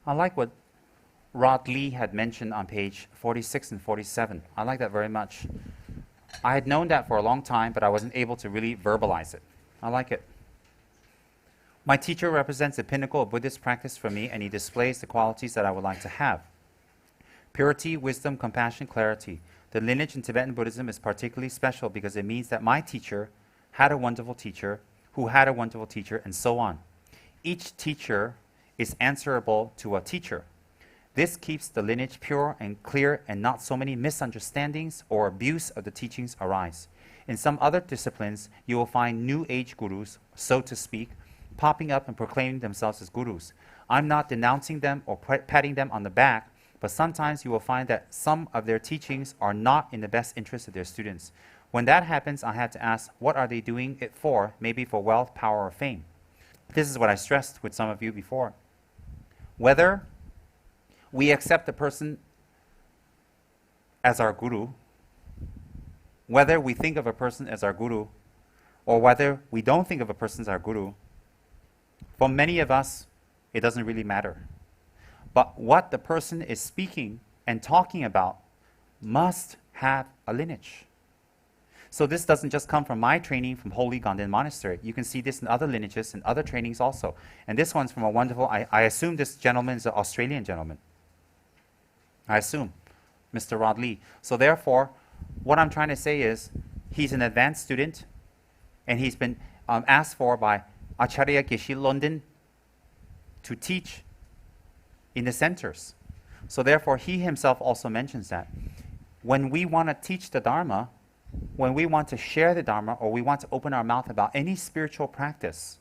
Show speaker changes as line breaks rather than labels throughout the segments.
I like what Rod Lee had mentioned on page 46 and 47. I like that very much. I had known that for a long time, but I wasn't able to really verbalize it. I like it. My teacher represents the pinnacle of Buddhist practice for me, and he displays the qualities that I would like to have. Purity, wisdom, compassion, clarity. The lineage in Tibetan Buddhism is particularly special because it means that my teacher had a wonderful teacher, who had a wonderful teacher, and so on. Each teacher is answerable to a teacher. This keeps the lineage pure and clear, and not so many misunderstandings or abuse of the teachings arise. In some other disciplines, you will find new age gurus, so to speak, popping up and proclaiming themselves as gurus. I'm not denouncing them or patting them on the back, but sometimes you will find that some of their teachings are not in the best interest of their students. When that happens, I have to ask, what are they doing it for? Maybe for wealth, power, or fame. This is what I stressed with some of you before. Whether we accept a person as our guru, whether we think of a person as our guru, or whether we don't think of a person as our guru, for many of us, it doesn't really matter. But what the person is speaking and talking about must have a lineage. So this doesn't just come from my training from Holy Ganden Monastery. You can see this in other lineages and other trainings also. And this one's from a wonderful, I assume this gentleman is an Australian gentleman. I assume, Mr. Rod Lee. So therefore, what I'm trying to say is, he's an advanced student, and he's been asked for by Acharya Geshe London to teach in the centers. So therefore, he himself also mentions that when we want to teach the Dharma, when we want to share the Dharma, or we want to open our mouth about any spiritual practice,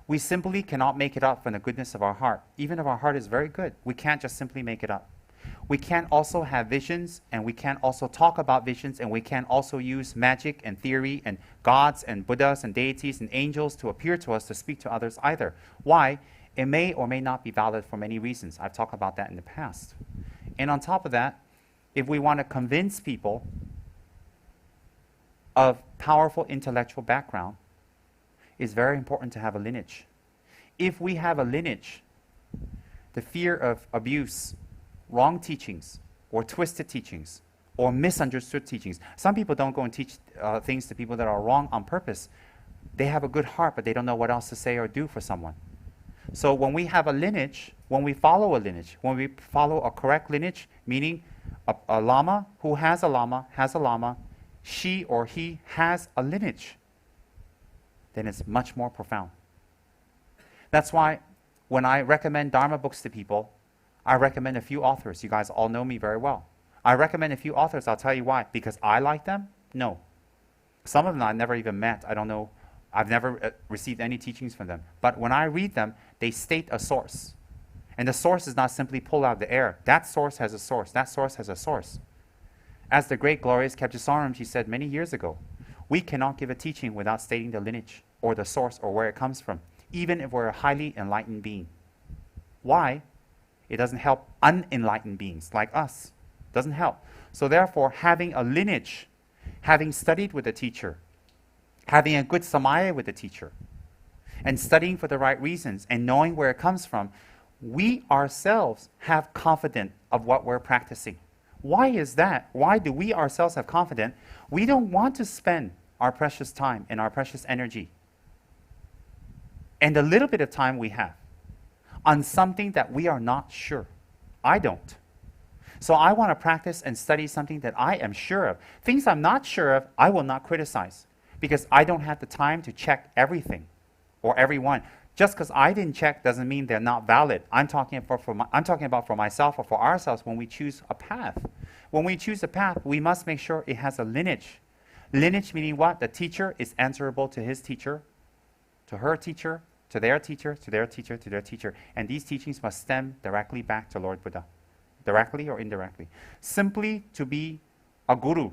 we simply cannot make it up from the goodness of our heart. Even if our heart is very good, we can't just simply make it up. We can also have visions, and we can also talk about visions, and we can also use magic and theory and gods and Buddhas and deities and angels to appear to us to speak to others either. Why? It may or may not be valid for many reasons. I've talked about that in the past. And on top of that, if we want to convince people of powerful intellectual background, it's very important to have a lineage. If we have a lineage, the fear of abuse, wrong teachings, or twisted teachings, or misunderstood teachings. Some people don't go and teach things to people that are wrong on purpose. They have a good heart, but they don't know what else to say or do for someone. So when we have a lineage, when we follow a correct lineage, meaning a lama who has a lama, she or he has a lineage, then it's much more profound. That's why when I recommend Dharma books to people, I recommend a few authors. You guys all know me very well. I recommend a few authors. I'll tell you why. Because I like them? No. Some of them I've never even met. I don't know. I've never received any teachings from them. But when I read them, they state a source. And the source is not simply pulled out of the air. That source has a source. That source has a source. As the great glorious Khepje Saram said many years ago, we cannot give a teaching without stating the lineage or the source or where it comes from, even if we're a highly enlightened being. Why? It doesn't help unenlightened beings like us. It doesn't help. So therefore, having a lineage, having studied with a teacher, having a good samaya with the teacher, and studying for the right reasons, and knowing where it comes from, we ourselves have confidence of what we're practicing. Why is that? Why do we ourselves have confidence? We don't want to spend our precious time and our precious energy and the little bit of time we have on something that we are not sure. I don't. So I want to practice and study something that I am sure of. Things I'm not sure of, I will not criticize, because I don't have the time to check everything or everyone. Just because I didn't check doesn't mean they're not valid. I'm talking about for myself or for ourselves when we choose a path. When we choose a path, we must make sure it has a lineage. Lineage meaning what? The teacher is answerable to his teacher, to her teacher, to their teacher, to their teacher, to their teacher. And these teachings must stem directly back to Lord Buddha, directly or indirectly. Simply to be a guru,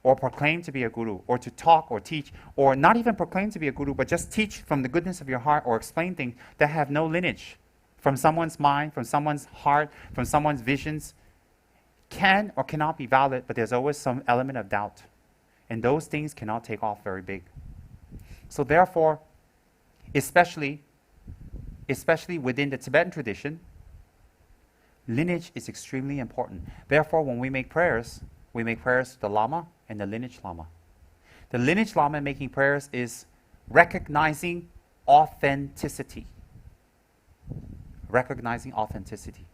or proclaim to be a guru, or to talk or teach, or not even proclaim to be a guru, but just teach from the goodness of your heart or explain things that have no lineage from someone's mind, from someone's heart, from someone's visions, can or cannot be valid, but there's always some element of doubt. And those things cannot take off very big. So therefore, especially especially within the Tibetan tradition, lineage is extremely important. Therefore, when we make prayers to the Lama and the lineage Lama. The lineage Lama making prayers is recognizing authenticity. Recognizing authenticity.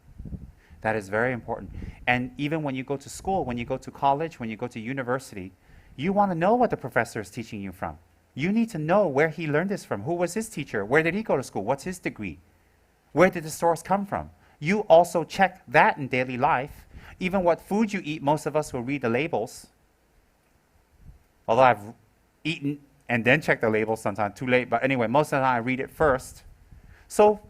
That is very important. And even when you go to school, when you go to college, when you go to university, you want to know what the professor is teaching you from. You need to know where he learned this from. Who was his teacher? Where did he go to school? What's his degree? Where did the source come from? You also check that in daily life. Even what food you eat, most of us will read the labels. Although I've eaten and then check the labels sometimes, too late. But anyway, most of the time I read it first. So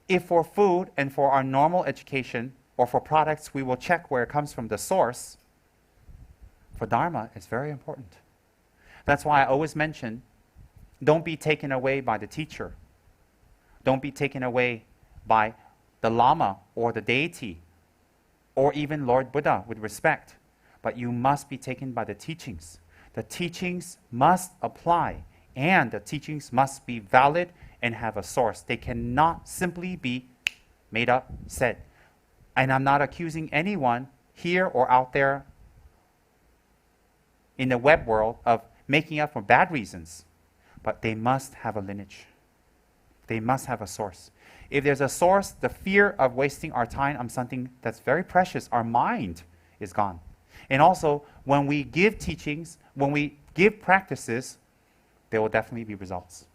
if for food and for our normal education or for products, we will check where it comes from, the source. For Dharma, it's very important. That's why I always mention, don't be taken away by the teacher. Don't be taken away by the Lama or the deity or even Lord Buddha with respect. But you must be taken by the teachings. The teachings must apply, and the teachings must be valid and have a source. They cannot simply be made up, said. And I'm not accusing anyone here or out there in the web world of making up for bad reasons. But they must have a lineage. They must have a source. If there's a source, the fear of wasting our time on something that's very precious, our mind, is gone. And also, when we give teachings, when we give practices, there will definitely be results.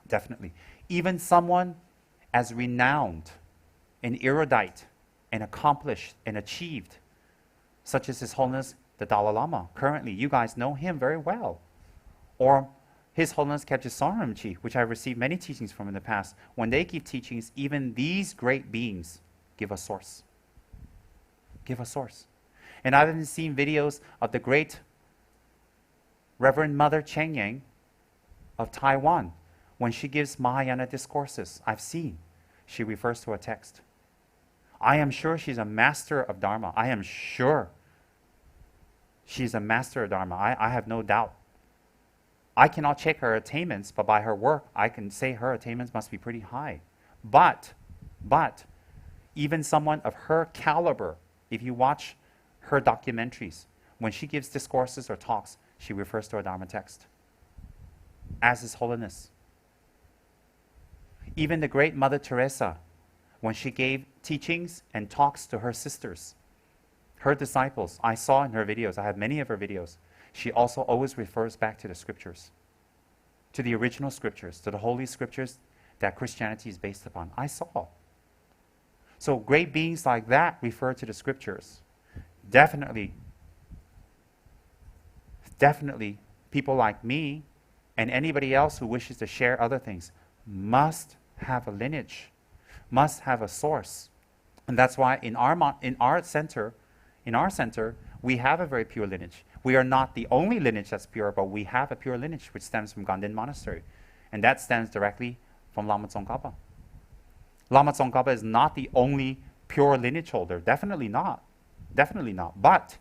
Definitely. Even someone as renowned and erudite and accomplished and achieved, such as His Holiness the Dalai Lama. Currently, you guys know him very well. Or His Holiness Khyentse Rinpoche, which I've received many teachings from in the past. When they give teachings, even these great beings give a source. Give a source. And I've even seen videos of the great Reverend Mother Cheng Yang of Taiwan. When she gives Mahayana discourses, I've seen, she refers to a text. I am sure she's a master of Dharma. I am sure she's a master of Dharma. I have no doubt. I cannot check her attainments, but by her work, I can say her attainments must be pretty high. But, even someone of her caliber, if you watch her documentaries, when she gives discourses or talks, she refers to a Dharma text, as His Holiness. Even the great Mother Teresa, when she gave teachings and talks to her sisters, her disciples, I saw in her videos, I have many of her videos, she also always refers back to the scriptures, to the original scriptures, to the holy scriptures that Christianity is based upon. I saw. So great beings like that refer to the scriptures. Definitely, people like me and anybody else who wishes to share other things must have a lineage, must have a source. And that's why in our center, we have a very pure lineage. We are not the only lineage that's pure, but we have a pure lineage which stems from Ganden Monastery. And that stems directly from Lama Tsongkhapa. Lama Tsongkhapa is not the only pure lineage holder. Definitely not. Definitely not. But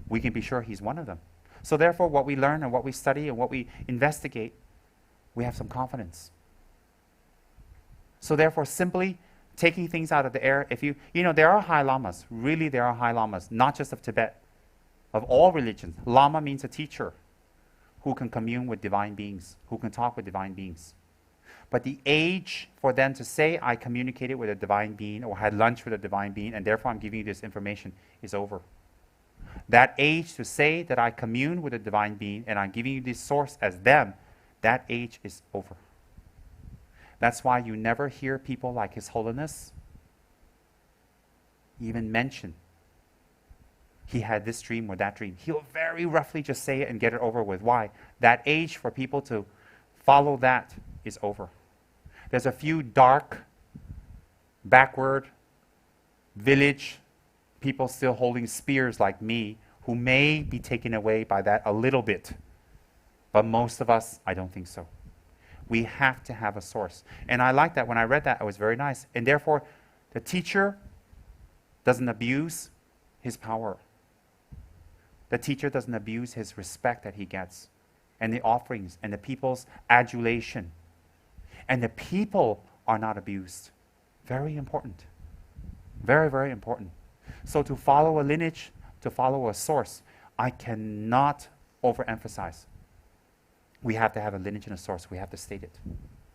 we can be sure he's one of them. So therefore, what we learn and what we study and what we investigate, we have some confidence. So therefore, simply taking things out of the air, there are high lamas. Really, there are high lamas, not just of Tibet, of all religions. Lama means a teacher who can commune with divine beings, who can talk with divine beings. But the age for them to say, I communicated with a divine being or had lunch with a divine being, and therefore I'm giving you this information, is over. That age to say that I commune with a divine being and I'm giving you this source as them, that age is over. That's why you never hear people like His Holiness even mention he had this dream or that dream. He'll very roughly just say it and get it over with. Why? That age for people to follow that is over. There's a few dark, backward, village people still holding spears like me who may be taken away by that a little bit. But most of us, I don't think so. We have to have a source. And I like that. When I read that, it was very nice. And therefore, the teacher doesn't abuse his power. The teacher doesn't abuse his respect that he gets, and the offerings, and the people's adulation. And the people are not abused. Very important. Very, very important. So to follow a lineage, to follow a source, I cannot overemphasize. We have to have a lineage and a source. We have to state it.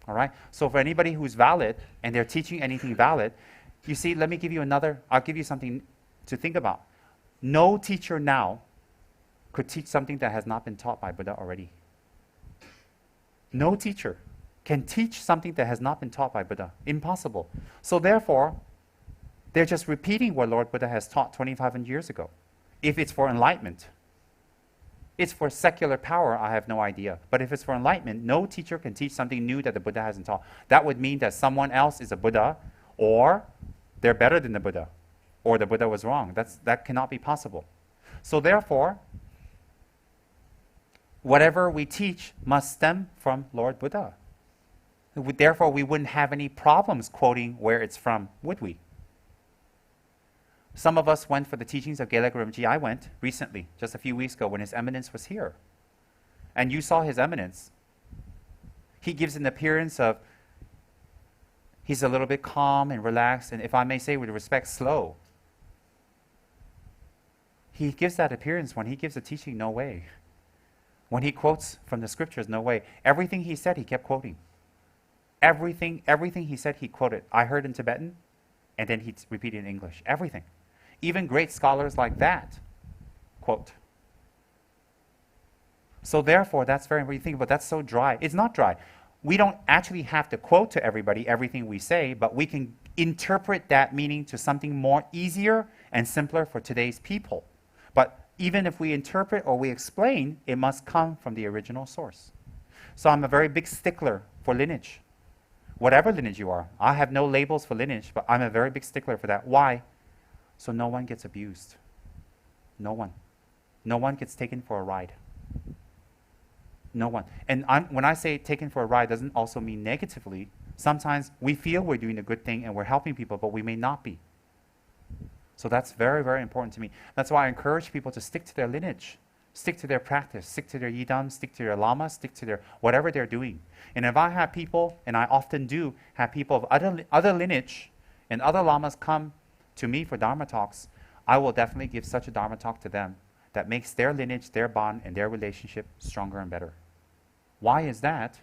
All right? So for anybody who's valid and they're teaching anything valid, you see, let me give you I'll give you something to think about. No teacher now could teach something that has not been taught by Buddha already. No teacher can teach something that has not been taught by Buddha. Impossible. So therefore, they're just repeating what Lord Buddha has taught 2,500 years ago. If it's for enlightenment. It's for secular power, I have no idea. But if it's for enlightenment, no teacher can teach something new that the Buddha hasn't taught. That would mean that someone else is a Buddha, or they're better than the Buddha, or the Buddha was wrong. That cannot be possible. So therefore, whatever we teach must stem from Lord Buddha. Therefore, we wouldn't have any problems quoting where it's from, would we? Some of us went for the teachings of Gelek Rinpoche. I went recently, just a few weeks ago, when His Eminence was here. And you saw His Eminence. He gives an appearance of, he's a little bit calm and relaxed, and if I may say with respect, slow. He gives that appearance when he gives a teaching, no way. When he quotes from the scriptures, no way. Everything he said, he kept quoting. Everything he said, he quoted. I heard in Tibetan, and then he repeated in English. Everything. Even great scholars like that quote. So therefore, that's very important. You think about that's so dry. It's not dry. We don't actually have to quote to everybody everything we say, but we can interpret that meaning to something more easier and simpler for today's people. But even if we interpret or we explain, it must come from the original source. So I'm a very big stickler for lineage. Whatever lineage you are. I have no labels for lineage, but I'm a very big stickler for that. Why? So no one gets abused. No one. No one gets taken for a ride. No one. And when I say taken for a ride, doesn't also mean negatively. Sometimes we feel we're doing a good thing and we're helping people, but we may not be. So that's very, very important to me. That's why I encourage people to stick to their lineage. Stick to their practice. Stick to their yidam. Stick to their lama. Stick to their whatever they're doing. And if I have people, and I often do, have people of other lineage and other lamas come to me for Dharma talks, I will definitely give such a Dharma talk to them that makes their lineage, their bond, and their relationship stronger and better. Why is that?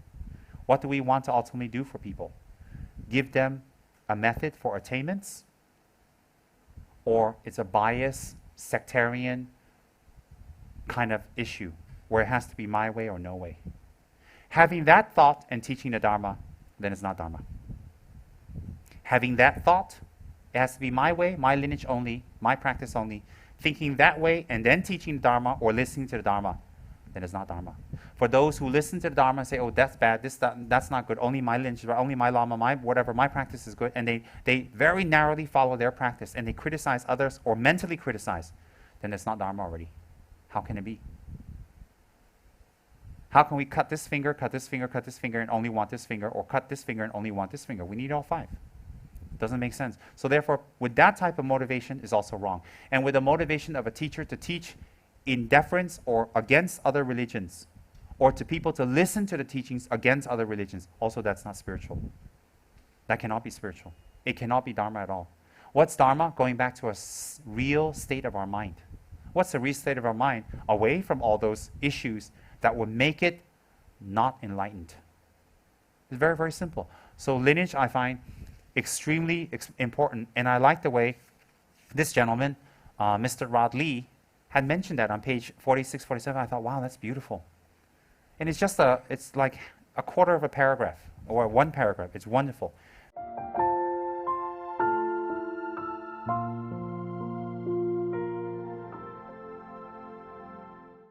What do we want to ultimately do for people? Give them a method for attainments? Or it's a biased, sectarian kind of issue where it has to be my way or no way? Having that thought and teaching the Dharma, then it's not Dharma. Having that thought, it has to be my way, my lineage only, my practice only. Thinking that way and then teaching the Dharma or listening to the Dharma, then it's not Dharma. For those who listen to the Dharma and say, oh, that's bad, that's not good, only my lineage, only my lama, my whatever, my practice is good, and they very narrowly follow their practice and they criticize others or mentally criticize, then it's not Dharma already. How can it be? How can we cut this finger, and only want this finger, or cut this finger and only want this finger? We need all five. Doesn't make sense. So therefore, with that type of motivation is also wrong. And with the motivation of a teacher to teach in deference or against other religions, or to people to listen to the teachings against other religions, also that's not spiritual. That cannot be spiritual. It cannot be Dharma at all. What's Dharma? Going back to a real state of our mind. What's the real state of our mind? Away from all those issues that would make it not enlightened. It's very, very simple. So lineage, I find extremely important, and I like the way this gentleman, Mr. Rod Lee, had mentioned that on page 46, 47. I thought, wow, that's beautiful. And it's just it's like a quarter of a paragraph, or one paragraph. It's wonderful.